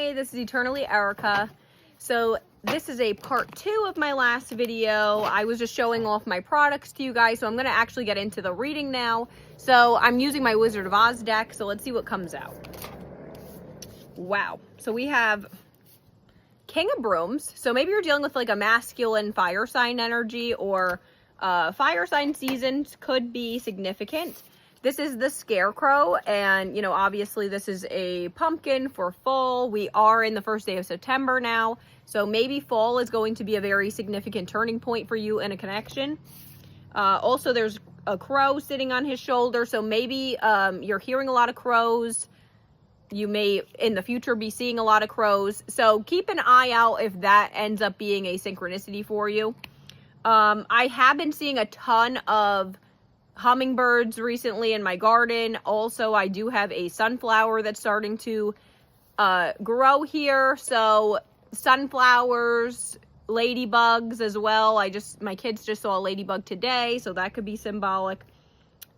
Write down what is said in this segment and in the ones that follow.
Hi, this is Eternally Erica. So this is a part 2 of my last video. I was just showing off my products to you guys, so I'm going to actually get into the reading now. So I'm using my Wizard of Oz deck, so let's see what comes out. Wow. So we have King of Brooms. So maybe you're dealing with like a masculine fire sign energy, or fire sign seasons could be significant. This is the Scarecrow, and, you know, obviously this is a pumpkin for fall. We are in the first day of September now, so maybe fall is going to be a very significant turning point for you in a connection. Also, there's a crow sitting on his shoulder, so maybe you're hearing a lot of crows. You may, in the future, be seeing a lot of crows, so keep an eye out if that ends up being a synchronicity for you. I have been seeing a ton of hummingbirds recently in my garden. Also, I do have a sunflower that's starting to grow here. So sunflowers, ladybugs as well. My kids just saw a ladybug today, so that could be symbolic.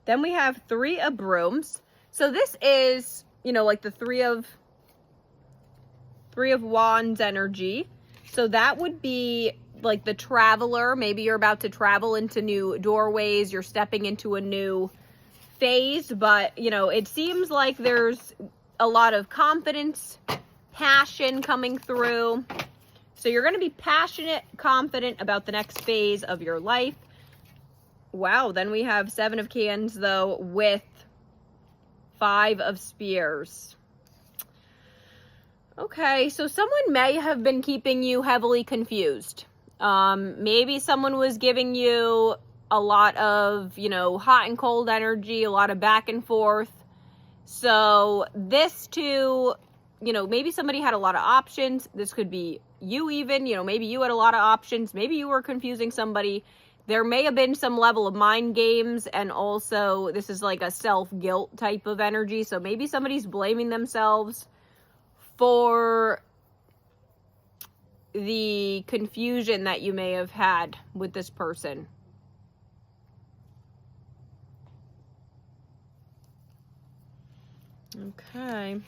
Then we have Three of Brooms. So this is, you know, like the Three of Wands energy. So that would be like the traveler. Maybe you're about to travel into new doorways, you're stepping into a new phase, but you know, it seems like there's a lot of confidence, passion coming through. So you're going to be passionate, confident about the next phase of your life. Wow. Then we have Seven of Cans though, with Five of Spears. Okay, so someone may have been keeping you heavily confused. Maybe someone was giving you a lot of, you know, hot and cold energy, a lot of back and forth. So this too, you know, maybe somebody had a lot of options. This could be you even, you know, maybe you had a lot of options. Maybe you were confusing somebody. There may have been some level of mind games, and also this is like a self-guilt type of energy. So maybe somebody's blaming themselves for the confusion that you may have had with this person. Okay.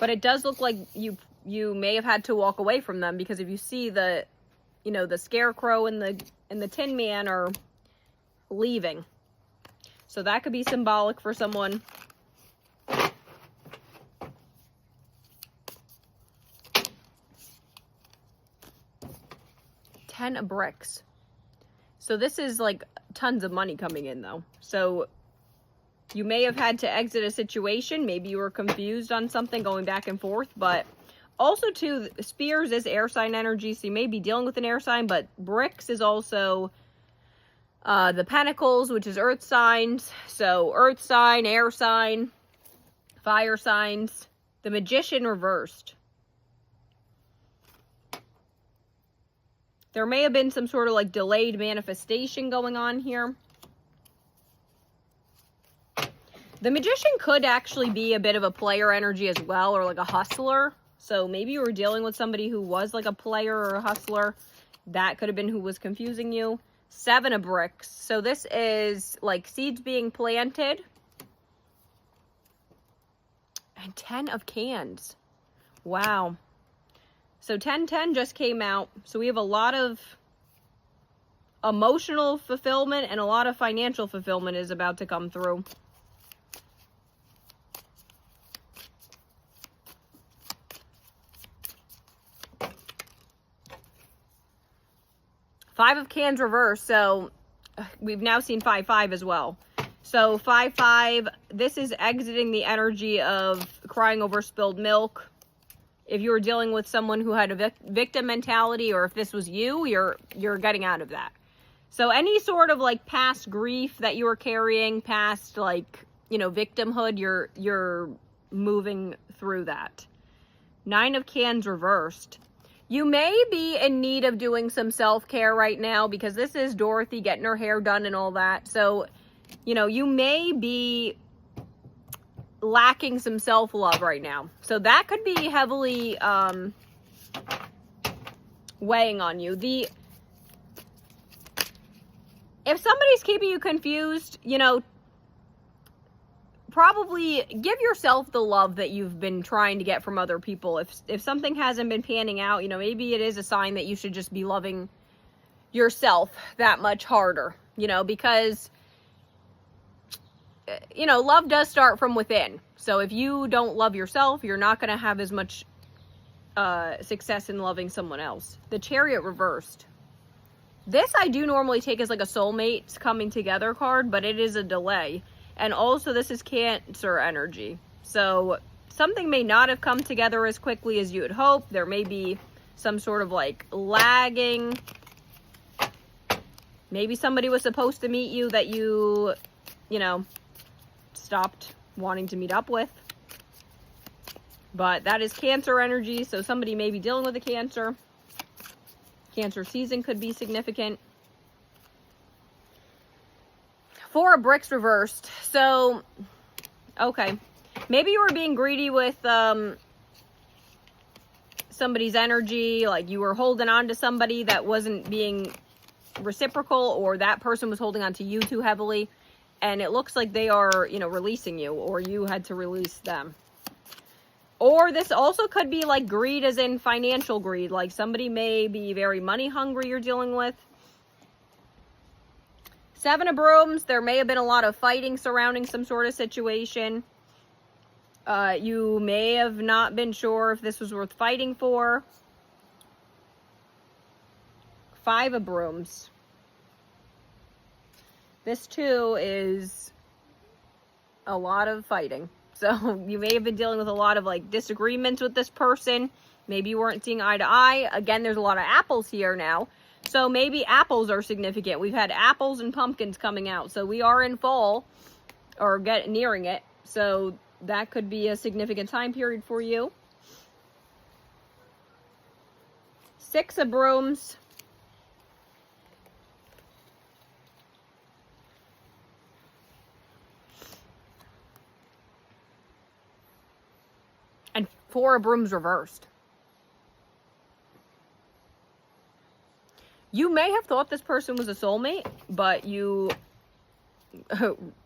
But it does look like you may have had to walk away from them, because if you see the, you know, the Scarecrow and the Tin Man are leaving. So that could be symbolic for someone. Ten of Bricks. So this is like tons of money coming in though. So you may have had to exit a situation. Maybe you were confused on something, going back and forth. But also too, Spears is air sign energy, so you may be dealing with an air sign. But Bricks is also the Pentacles, which is earth signs. So earth sign, air sign, fire signs. The Magician reversed. There may have been some sort of like delayed manifestation going on here. The Magician could actually be a bit of a player energy as well, or like a hustler. So maybe you were dealing with somebody who was like a player or a hustler. That could have been who was confusing you. Seven of Bricks. So this is like seeds being planted. And 10 of Cans. Wow. So 10-10 just came out. So we have a lot of emotional fulfillment and a lot of financial fulfillment is about to come through. Five of Cans reverse. So we've now seen 5-5 as well. So 5-5, this is exiting the energy of crying over spilled milk. If you were dealing with someone who had a victim mentality, or if this was you, you're getting out of that. So any sort of like past grief that you were carrying, past like, you know, victimhood, you're moving through that. Nine of Cans reversed. You may be in need of doing some self-care right now, because this is Dorothy getting her hair done and all that. So, you know, you may be lacking some self-love right now. So that could be heavily weighing on you. If somebody's keeping you confused, you know, probably give yourself the love that you've been trying to get from other people. If something hasn't been panning out, you know, maybe it is a sign that you should just be loving yourself that much harder, you know, because, you know, love does start from within. So if you don't love yourself, you're not going to have as much success in loving someone else. The Chariot reversed. This I do normally take as like a soulmates coming together card, but it is a delay. And also this is Cancer energy. So something may not have come together as quickly as you had hoped. There may be some sort of like lagging. Maybe somebody was supposed to meet you that you know, stopped wanting to meet up with. But that is Cancer energy, so somebody may be dealing with a Cancer. Cancer season could be significant. Four of Bricks reversed. So, okay. Maybe you were being greedy with somebody's energy, like you were holding on to somebody that wasn't being reciprocal, or that person was holding on to you too heavily. And it looks like they are, you know, releasing you, or you had to release them. Or this also could be like greed as in financial greed. Like somebody may be very money hungry you're dealing with. Seven of Brooms. There may have been a lot of fighting surrounding some sort of situation. You may have not been sure if this was worth fighting for. Five of Brooms. This too is a lot of fighting. So you may have been dealing with a lot of like disagreements with this person. Maybe you weren't seeing eye to eye. Again, there's a lot of apples here now. So maybe apples are significant. We've had apples and pumpkins coming out. So we are in fall or nearing it. So that could be a significant time period for you. Six of Brooms. And Four of Brooms reversed. You may have thought this person was a soulmate, but you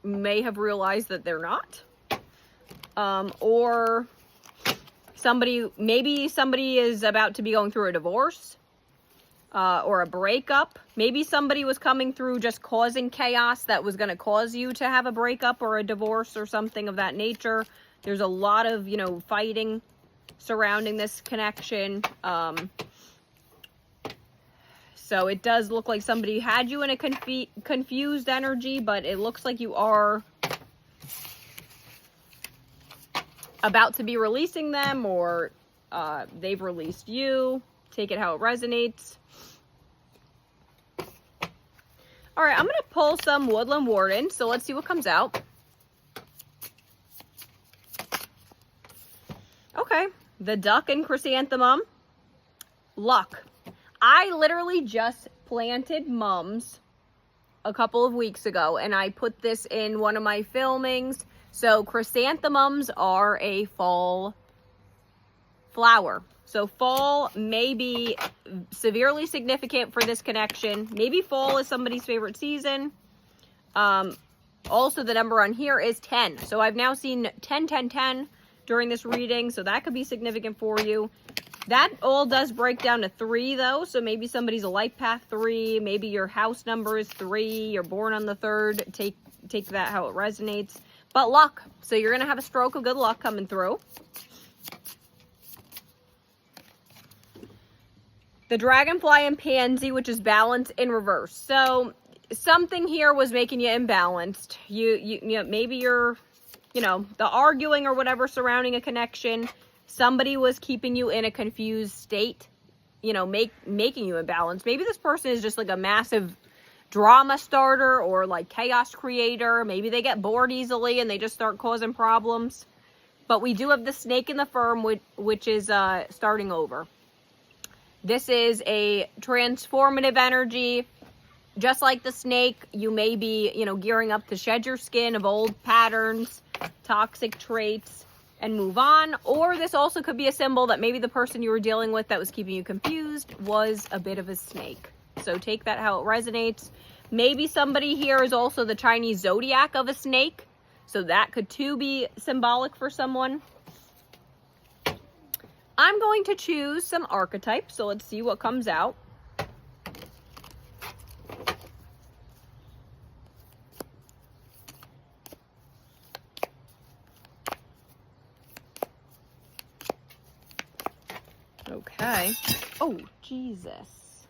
may have realized that they're not. Or maybe somebody is about to be going through a divorce or a breakup. Maybe somebody was coming through just causing chaos that was going to cause you to have a breakup or a divorce or something of that nature. There's a lot of, you know, fighting surrounding this connection. So it does look like somebody had you in a confused energy, but it looks like you are about to be releasing them, or they've released you. Take it how it resonates. All right, I'm going to pull some Woodland Warden, so let's see what comes out. Okay, the Duck and Chrysanthemum. Luck. I literally just planted mums a couple of weeks ago, and I put this in one of my filmings. So chrysanthemums are a fall flower. So fall may be severely significant for this connection. Maybe fall is somebody's favorite season. Also, the number on here is 10. So I've now seen 10, 10, 10 during this reading. So that could be significant for you. That all does break down to 3 though. So maybe somebody's a life path 3. Maybe your house number is 3. You're born on the 3rd. Take that how it resonates. But luck. So you're going to have a stroke of good luck coming through. The Dragonfly and Pansy, which is balance in reverse. So something here was making you imbalanced. You know, maybe you're, you know, the arguing or whatever surrounding a connection. Somebody was keeping you in a confused state, you know, making you imbalanced. Maybe this person is just like a massive drama starter or like chaos creator. Maybe they get bored easily and they just start causing problems. But we do have the Snake in the Firm, which is starting over. This is a transformative energy. Just like the snake, you may be, you know, gearing up to shed your skin of old patterns, toxic traits, and move on. Or this also could be a symbol that maybe the person you were dealing with that was keeping you confused was a bit of a snake. So take that how it resonates. Maybe somebody here is also the Chinese zodiac of a snake. So that could too be symbolic for someone. I'm going to choose some archetypes, so let's see what comes out. Okay. Oh, Jesus.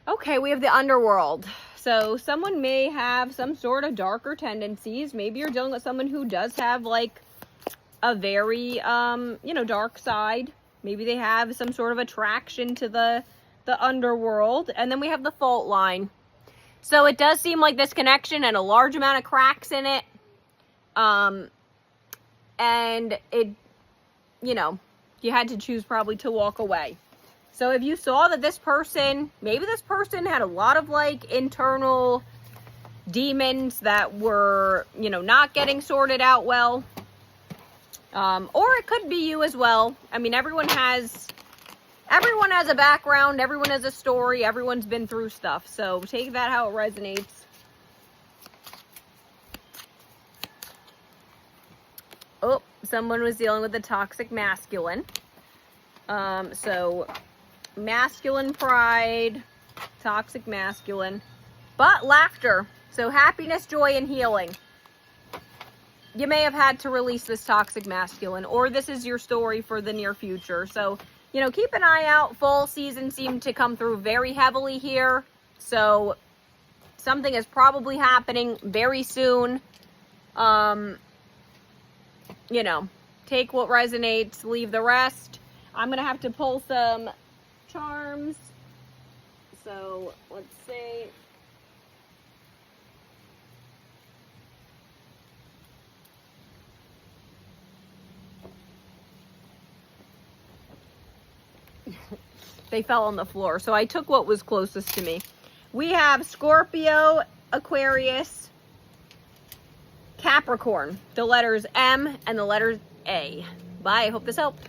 Okay, we have the underworld. So someone may have some sort of darker tendencies. Maybe you're dealing with someone who does have like a very, dark side. Maybe they have some sort of attraction to the underworld. And then we have the fault line. So it does seem like this connection and a large amount of cracks in it. And it, you had to choose probably to walk away. So if you saw that this person, maybe this person had a lot of like internal demons that were, not getting sorted out well. Or it could be you as well. I mean, everyone has a background, everyone has a story, everyone's been through stuff. So take that how it resonates. Oh, someone was dealing with the toxic masculine. So masculine pride, toxic masculine, but laughter. So happiness, joy, and healing. You may have had to release this toxic masculine, or this is your story for the near future. So, keep an eye out. Fall season seemed to come through very heavily here. So something is probably happening very soon. Take what resonates, leave the rest. I'm going to have to pull some charms. So let's see. They fell on the floor. So I took what was closest to me. We have Scorpio, Aquarius, Capricorn, the letters M and the letters A. Bye. I hope this helped.